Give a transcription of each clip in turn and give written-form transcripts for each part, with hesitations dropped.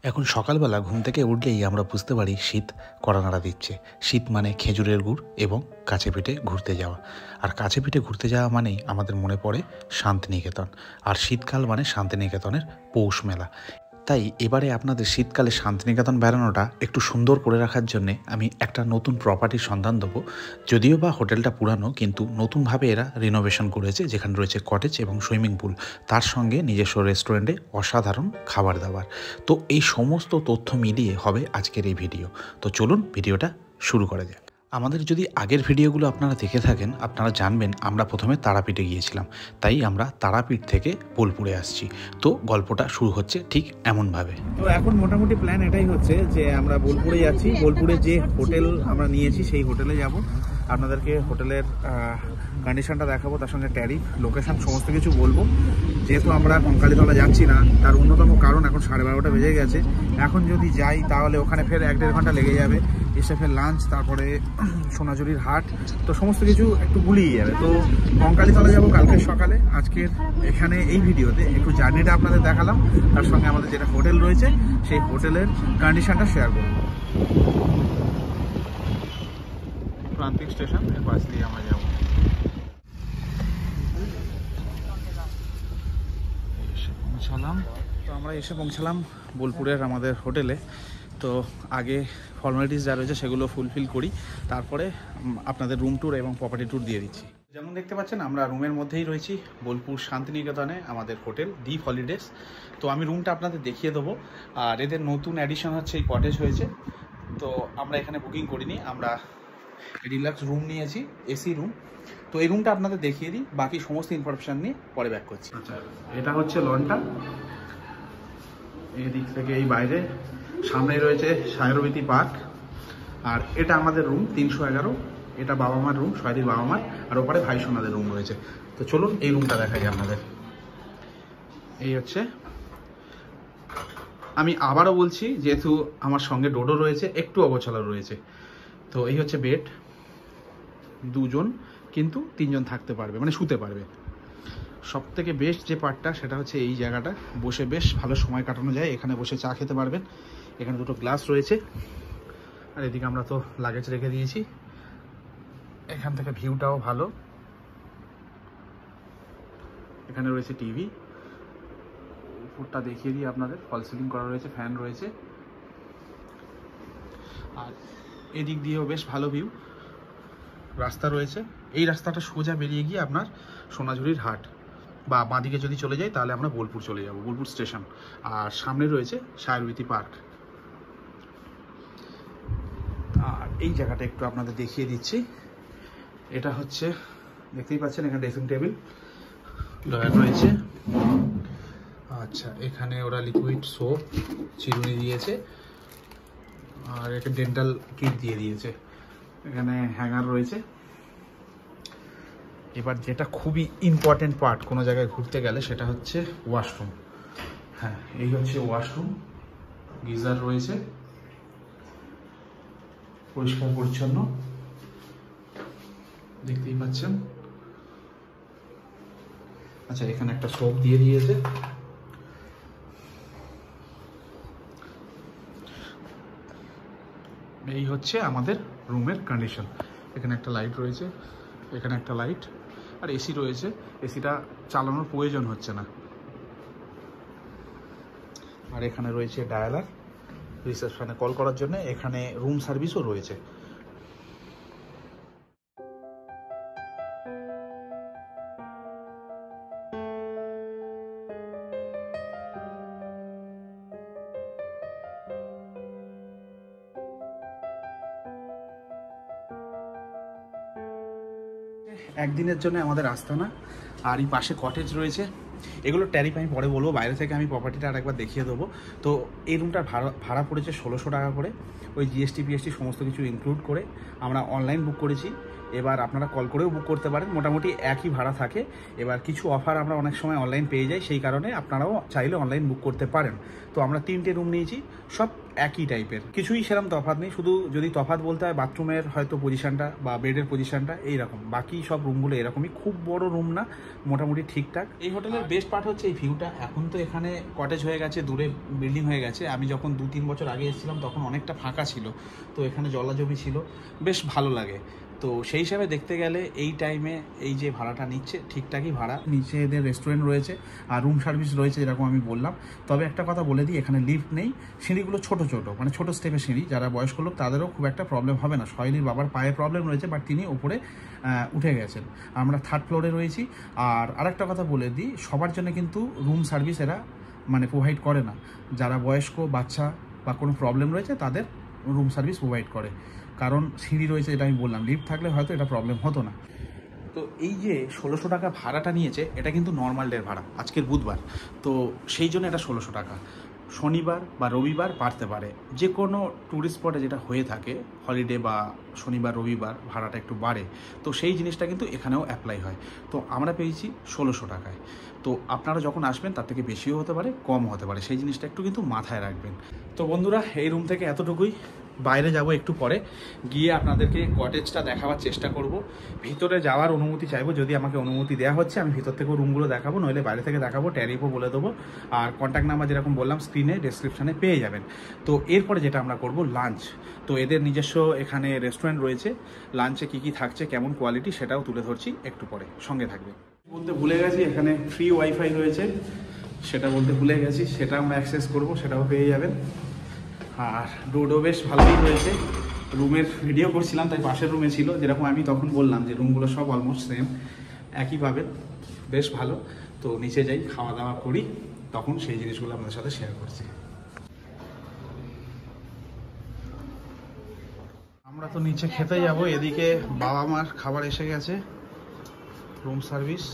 এখন সকালবেলা ঘুম থেকে উঠলেই আমরা বুঝতে পারি শীত কড়া নাড়া দিচ্ছে। শীত মানে খেজুরের গুড় এবং কাছে পিঠে ঘুরতে যাওয়া। আর কাছে পিঠে ঘুরতে যাওয়া মানেই আমাদের মনে পড়ে শান্তিনিকেতন। আর শীতকাল মানে শান্তিনিকেতনের পৌষ মেলা। তাই এবারে আপনাদের শীতকালে শান্তিনিকেতন বেড়ানোটা একটু সুন্দর করে রাখার জন্যে আমি একটা নতুন প্রপার্টির সন্ধান দেবো। যদিও বা হোটেলটা পুরানো, কিন্তু নতুনভাবে এরা রিনোভেশন করেছে, যেখানে রয়েছে কটেজ এবং সুইমিং পুল, তার সঙ্গে নিজস্ব রেস্টুরেন্টে অসাধারণ খাবার দাবার। তো এই সমস্ত তথ্য মিলিয়ে হবে আজকের এই ভিডিও। তো চলুন ভিডিওটা শুরু করা যাক। আমাদের যদি আগের ভিডিওগুলো আপনারা দেখে থাকেন, আপনারা জানবেন আমরা প্রথমে তারাপীঠে গিয়েছিলাম, তাই আমরা তারাপীঠ থেকে বোলপুরে আসছি। তো গল্পটা শুরু হচ্ছে ঠিক এমনভাবে। তো এখন মোটামুটি প্ল্যান এটাই হচ্ছে যে আমরা বোলপুরে যাচ্ছি। বোলপুরে যে হোটেল আমরা নিয়েছি সেই হোটেলে যাব। আপনাদেরকে হোটেলের কন্ডিশনটা দেখাবো, তার সঙ্গে ট্যারিফ, লোকেশন, সমস্ত কিছু বলবো। যেহেতু আমরা কঙ্কালীতলা যাচ্ছি না, তার অন্যতম কারণ এখন 12:30 বেজে গেছে। এখন যদি যাই তাহলে ওখানে ফের 1-1.5 ঘন্টা লেগে যাবে, এসে ফের লাঞ্চ, তারপরে সোনাঝুরির হাট, তো সমস্ত কিছু একটু গুলিয়ে যাবে। তো কঙ্কালীতলা যাবো কালকে সকালে। আজকের এখানে এই ভিডিওতে একটু জার্নিটা আপনাদের দেখালাম, তার সঙ্গে আমাদের যেটা হোটেল রয়েছে সেই হোটেলের কন্ডিশনটা শেয়ার করবো। প্রান্তিক স্টেশন, এর পাশ দিয়ে আমরা যাবো। তো আমরা এসে পৌঁছালাম বোলপুরের আমাদের হোটেলে। তো আগে ফর্মালিটিস যা রয়েছে সেগুলো ফুলফিল করি, তারপরে আপনাদের রুম ট্যুর এবং প্রপার্টি ট্যুর দিয়ে দিচ্ছি। যেমন দেখতে পাচ্ছেন আমরা রুমের মধ্যেই রয়েছি, বোলপুর শান্তিনিকেতনে আমাদের হোটেল দ্বীপ হলিডেজ। তো আমি রুমটা আপনাদের দেখিয়ে দেবো। আর এদের নতুন অ্যাডিশন হচ্ছে এই কটেজ হয়েছে। তো আমরা এখানে বুকিং করিনি, আমরা রিল্যাক্স রুম নিয়েছি, এসি রুম। তো এই রুমটা আপনাদের দেখিয়ে দিই, বাকি সমস্ত ইনফরমেশান নিয়ে পরে ব্যাক করছি। আচ্ছা, এটা হচ্ছে লনটা। এই দিক থেকে এই বাইরে সামনে রয়েছে সায়রবীতি পার্ক। আর এটা আমাদের রুম 311, এটা বাবা মার রুম, সয়াদির বাবা মার। আর ওপারে ভাই সোনাদের রুম রয়েছে। তো চলুন এই রুমটা দেখাই আপনাদের। এই হচ্ছে, আমি আবারও বলছি, যেহেতু আমার সঙ্গে ডোডো রয়েছে, একটু অগোছালো রয়েছে। তো এই হচ্ছে বেড, 2 জন কিন্তু 3 জন থাকতে পারবে, মানে শুতে পারবে। সব থেকে বেস্ট যে পার্টটা সেটা হচ্ছে এই জায়গাটা, বসে বেশ ভালো সময় কাটানো যায়। এখানে বসে চা খেতে পারবেন, এখানে 2টো গ্লাস রয়েছে। আর এদিকে আমরা তো লাগেজ রেখে দিয়েছি। এখান থেকে ভিউটাও ভালো। এখানে রয়েছে টিভি, উপরটা দেখিয়ে দিই আপনাদের, ফল সিলিং করা রয়েছে, ফ্যান রয়েছে। আর এদিক দিয়েও বেশ ভালো ভিউ, রাস্তা রয়েছে। এই রাস্তাটা সোজা বেরিয়ে গিয়ে আপনার সোনাঝুরির হাট, বা বাঁদিকে যদি চলে যাই তাহলে আমরা বোলপুর চলে যাব, বোলপুর স্টেশন। আর সামনে রয়েছে সায়রবীতি পার্ক। আর এই জায়গাটা একটু আপনাদের দেখিয়ে দিচ্ছি। এটা হচ্ছে, দেখতেই পাচ্ছেন এখানে ড্রেসিং টেবিল, ড্রয়ার রয়েছে। আচ্ছা, এখানে ওরা লিকুইড সোপ, চিরুনি দিয়েছে, আর একটা ডেন্টাল কিট দিয়ে দিয়েছে। এখানে হ্যাঙ্গার রয়েছে। এবার যেটা খুবই ইম্পর্টেন্ট পার্ট কোনো জায়গায় ঘুরতে গেলে, সেটা হচ্ছে ওয়াশরুম। হ্যাঁ, এই হচ্ছে ওয়াশরুম, গিজার রয়েছে, পরিষ্কার পরিচ্ছন্ন, দেখতেই পাচ্ছেন। আচ্ছা, এখানে একটা সোপ দিয়ে দিয়েছে। এই হচ্ছে আমাদের রুমের কন্ডিশন। এখানে একটা লাইট রয়েছে, এখানে একটা লাইট, আর এসি রয়েছে। এসিটা চালানোর প্রয়োজন হচ্ছে না। আর এখানে রয়েছে ডায়ালার, রিসেপশনে কল করার জন্য। এখানে রুম সার্ভিসও রয়েছে। একদিনের জন্য আমাদের আস্তানা। আর এই পাশে কটেজ রয়েছে। এগুলো ট্যারিফ আমি পরে বলবো, বাইরে থেকে আমি প্রপার্টিটা আরেকবার দেখিয়ে দেবো। তো এই রুমটার ভাড়া পড়েছে 1600 টাকা করে, ওই জিএসটি পিএসটি সমস্ত কিছু ইনক্লুড করে। আমরা অনলাইন বুক করেছি, এবার আপনারা কল করেও বুক করতে পারেন, মোটামুটি একই ভাড়া থাকে। এবার কিছু অফার আমরা অনেক সময় অনলাইন পেয়ে যাই, সেই কারণে আপনারাও চাইলে অনলাইন বুক করতে পারেন। তো আমরা 3টে রুম নিয়েছি, সব একই টাইপের, কিছুই সেরকম তফাৎ নেই। শুধু যদি তফাৎ বলতে হয় বাথরুমের হয়তো পজিশনটা বা বেডের পজিশনটা এইরকম, বাকি সব রুমগুলো এরকমই, খুব বড় রুম না, মোটামুটি ঠিকঠাক। এই হোটেলের বেস্ট পার্ট হচ্ছে এই ভিউটা। এখন তো এখানে কটেজ হয়ে গেছে, দূরে বিল্ডিং হয়ে গেছে। আমি যখন 2-3 বছর আগে এসেছিলাম তখন অনেকটা ফাঁকা ছিল, তো এখানে জলাজমি ছিল, বেশ ভালো লাগে। তো সেই হিসাবে দেখতে গেলে এই টাইমে এই যে ভাড়াটা নিচ্ছে ঠিকঠাকই ভাড়া। নিচে এদের রেস্টুরেন্ট রয়েছে আর রুম সার্ভিস রয়েছে, যেরকম আমি বললাম। তবে একটা কথা বলে দিই, এখানে লিফট নেই, সিঁড়িগুলো ছোট ছোট, মানে ছোট স্টেপের সিঁড়ি। যারা বয়স্ক লোক তাদেরও খুব একটা প্রবলেম হবে না। সহেলির বাবার পায়ে প্রবলেম রয়েছে, বাট তিনি ওপরে উঠে গেছেন। আমরা 3rd ফ্লোরে রয়েছি। আর আরেকটা কথা বলে দিই, সবার জন্য কিন্তু রুম সার্ভিস এরা মানে প্রোভাইড করে না। যারা বয়স্ক, বাচ্চা বা কোনো প্রবলেম রয়েছে তাদের রুম সার্ভিস প্রোভাইড করে, কারণ সিঁড়ি রয়েছে, এটা আমি বললাম। লিফট থাকলে হয়তো এটা প্রবলেম হতো না। তো এই যে 1600 টাকা ভাড়াটা নিয়েছে, এটা কিন্তু নর্মাল ডের ভাড়া, আজকের বুধবার, তো সেই জন্য এটা 1600 টাকা। শনিবার বা রবিবার বাড়তে পারে, যে কোনো ট্যুরিস্ট স্পটে যেটা হয়ে থাকে হলিডে বা শনিবার রবিবার ভাড়াটা একটু বাড়ে, তো সেই জিনিসটা কিন্তু এখানেও অ্যাপ্লাই হয়। তো আমরা পেয়েছি 1600 টাকায়। তো আপনারা যখন আসবেন তার থেকে বেশিও হতে পারে, কম হতে পারে, সেই জিনিসটা একটু কিন্তু মাথায় রাখবেন। তো বন্ধুরা, এই রুম থেকে এতটুকুই। বাইরে যাব একটু পরে, গিয়ে আপনাদেরকে কটেজটা দেখাবার চেষ্টা করব। ভিতরে যাওয়ার অনুমতি চাইবো, যদি আমাকে অনুমতি দেওয়া হচ্ছে আমি ভিতর থেকেও রুমগুলো দেখাবো, নইলে বাইরে থেকে দেখাবো, ট্যারিফও বলে দেবো। আর কন্ট্যাক্ট নাম্বার যেরকম বললাম স্ক্রিনে ডেসক্রিপশানে পেয়ে যাবেন। তো এরপরে যেটা আমরা করব লাঞ্চ। তো এদের নিজস্ব এখানে রেস্টুরেন্ট রয়েছে, লাঞ্চে কী কী থাকছে, কেমন কোয়ালিটি, সেটাও তুলে ধরছি একটু পরে, সঙ্গে থাকবে। বলতে ভুলে গেছি, এখানে ফ্রি ওয়াইফাই রয়েছে, সেটা বলতে ভুলে গেছি, সেটা আমরা অ্যাক্সেস করব, সেটাও পেয়ে যাবেন। আর রোডও বেশ ভালোই রয়েছে। রুমের ভিডিও করছিলাম তাই পাশের রুমে ছিল, যেরকম আমি তখন বললাম যে রুমগুলো সব অলমোস্ট সেম, একই পাবেন, বেশ ভালো। তো নিচে যাই, খাওয়া দাওয়া করি, তখন সেই জিনিসগুলো আপনাদের সাথে শেয়ার করছি। আমরা তো নিচে খেতে যাব, এদিকে বাবা মার খাবার এসে গেছে, রুম সার্ভিস।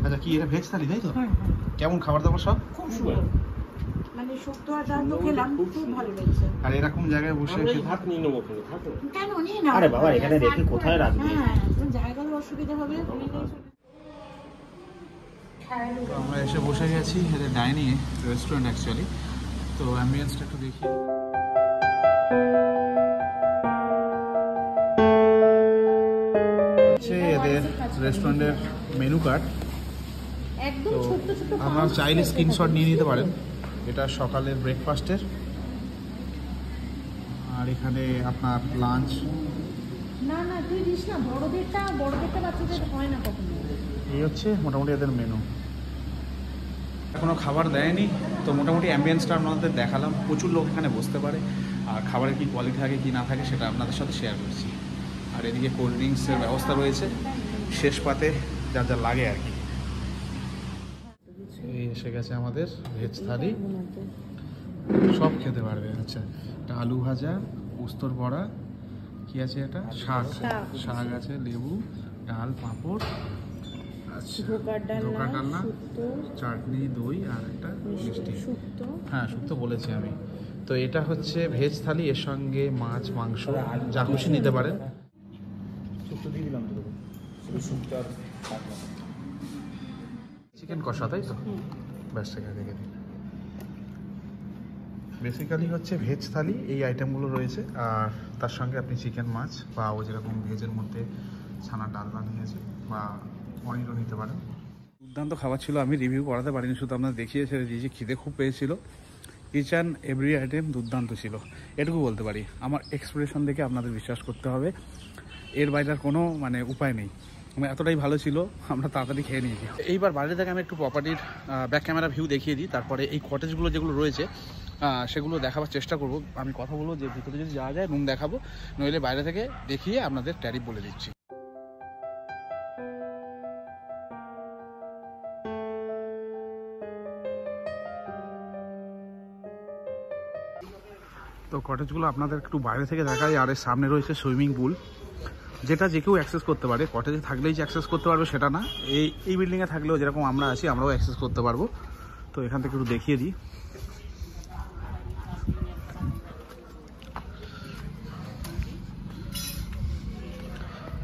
আচ্ছা, কি এটা ভেজ থালি তাই তো? কেমন খাবার দাবার সব? খুব সুন্দর, মানে শুক্তো আর ডাল তো খেলাম, খুব ভালো লেগেছে। আর এরকম জায়গায় বসে ভাত নিয়ে নেবো, থাকো। কেন নিয়ে নাও? আরে বাবা, এখানে রেখে কোথায় রাখবে? হ্যাঁ, জায়গার অসুবিধা হবে। তো আমরা এসে বসে গেছি, এটা ডাইনিং রেস্টুরেন্ট অ্যাকচুয়ালি। তো অ্যাম্বিয়েন্সটা একটু দেখি। এদের রেস্টুরেন্টের মেনু কার্ড, একদম তো ছোট ছোট আপনারা চাইলে স্ক্রিনশট নিয়ে নিতে পারেন। এটা সকালের ব্রেকফাস্টের, আর এখানে আপনার লাঞ্চ। না না, তুই দিস না, বড়দেরটা বাচ্চাদের হয় না কখনো। এই হচ্ছে মোটামুটি এদের মেনু। এখনও খাবার দেয়নি, তো মোটামুটি অ্যাম্বিয়েন্সটা আপনাদের দেখালাম। প্রচুর লোক এখানে বসতে পারে, আর খাবারের কী কোয়ালিটি থাকে কি না থাকে সেটা আপনাদের সাথে শেয়ার করছি। আর এদিকে কোল্ড ড্রিঙ্কসের ব্যবস্থা রয়েছে, শেষ পাতে যা যা লাগে আর কি। এই এসে গেছে আমাদের ভেজ থালি, সব খেতে পারবে। আচ্ছা, এটা আলু ভাজা, পোস্তর বড়া, কি আছে এটা, শাক আছে, লেবু, ডাল, পাঁপড়, আচ্ছা ধোকার ডালনা, চাটনি, দই আর একটা মিষ্টি। হ্যাঁ, শুক্তো বলেছি আমি। তো এটা হচ্ছে ভেজ থালি, এর সঙ্গে মাছ, মাংস যা খুশি নিতে পারেন। চিকেন কষা তাই তো? ব্যাস, সেখানে রেখে দিই। বেসিক্যালি হচ্ছে ভেজ থালি, এই আইটেমগুলো রয়েছে। আর তার সঙ্গে আপনি চিকেন, মাছ বা ও যেরকম ভেজের মধ্যে ছানার ডালনা নিয়েছে বা পনিরও নিতে পারেন। দুর্দান্ত খাবার ছিল, আমি রিভিউ করাতে পারিনি, শুধু আপনাদের দেখিয়ে ছেড়ে দিয়েছি। খিদে খুব পেয়েছিল, ইচ অ্যান্ড এভরি আইটেম দুর্দান্ত ছিল, এটুকু বলতে পারি। আমার এক্সপ্রেশন দেখে আপনাদের বিশ্বাস করতে হবে, এর বাইরে আর কোনো মানে উপায় নেই। এতটাই ভালো ছিল, আমরা তাড়াতাড়ি খেয়ে নিয়েছি। এইবার বাইরে থেকে আমি একটু প্রপার্টির ব্যাক ক্যামেরা ভিউ দেখিয়ে দিই, তারপরে এই কটেজগুলো যেগুলো রয়েছে সেগুলো দেখাবার চেষ্টা করব। আমি কথা বলবো যে ভিতরে যদি যাওয়া যায় রুম দেখাবো, নইলে বাইরে থেকে দেখিয়ে আপনাদের ট্যারিফ বলে দিচ্ছি। তো কটেজগুলো আপনাদের একটু বাইরে থেকে দেখায়। আর এর সামনে রয়েছে সুইমিং পুল, যেটা যে কেউ অ্যাক্সেস করতে পারে। কটেজে থাকলেই যে অ্যাক্সেস করতে পারবে সেটা না, এই বিল্ডিংয়ে থাকলেও যেরকম আমরা আছি আমরাও অ্যাক্সেস করতে পারবো। তো এখান থেকে একটু দেখিয়ে দিই।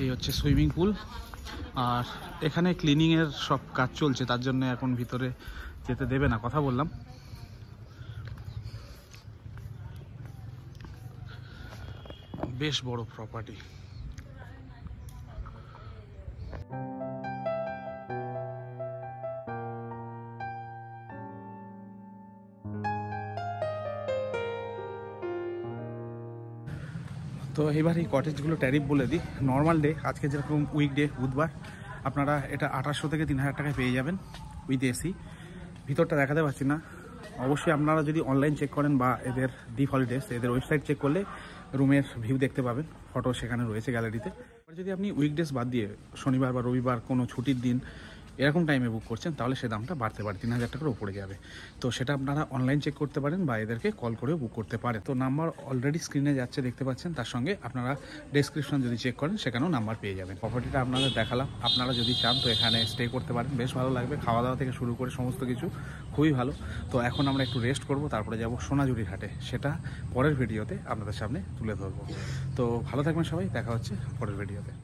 এই হচ্ছে সুইমিং পুল, আর এখানে ক্লিনিংয়ের সব কাজ চলছে, তার জন্য এখন ভিতরে যেতে দেবে না, কথা বললাম। বেশ বড় প্রপার্টি। তো এবার এই কটেজগুলো ট্যারিফ বলে দিই। নর্মাল ডে, আজকে যেরকম উইকডে বুধবার, আপনারা এটা 2800 থেকে 3000 টাকায় পেয়ে যাবেন উইথ এসি। ভিতরটা দেখাতে পারছি না, অবশ্যই আপনারা যদি অনলাইন চেক করেন বা এদের ডিপ হলিডেজ এদের ওয়েবসাইট চেক করলে রুমের ভিউ দেখতে পাবেন, ফটো সেখানে রয়েছে গ্যালারিতে। যদি আপনি উইকডেজ বাদ দিয়ে শনিবার বা রবিবার কোনো ছুটির দিন এরকম টাইমে বুক করছেন, তাহলে সে দামটা বাড়তে পারে, 3000 টাকার উপরে যাবে। তো সেটা আপনারা অনলাইন চেক করতে পারেন বা এদেরকে কল করেও বুক করতে পারেন। তো নাম্বার অলরেডি স্ক্রিনে যাচ্ছে, দেখতে পাচ্ছেন। তার সঙ্গে আপনারা ডেসক্রিপশন যদি চেক করেন সেখানেও নাম্বার পেয়ে যাবেন। প্রপার্টিটা আপনাদের দেখালাম, আপনারা যদি চান তো এখানে স্টে করতে পারেন, বেশ ভালো লাগবে। খাওয়া দাওয়া থেকে শুরু করে সমস্ত কিছু খুবই ভালো। তো এখন আমরা একটু রেস্ট করব, তারপরে যাব সোনাঝুরির হাটে, সেটা পরের ভিডিওতে আপনাদের সামনে তুলে ধরবো। তো ভালো থাকবেন সবাই, দেখা হচ্ছে পরের ভিডিওতে।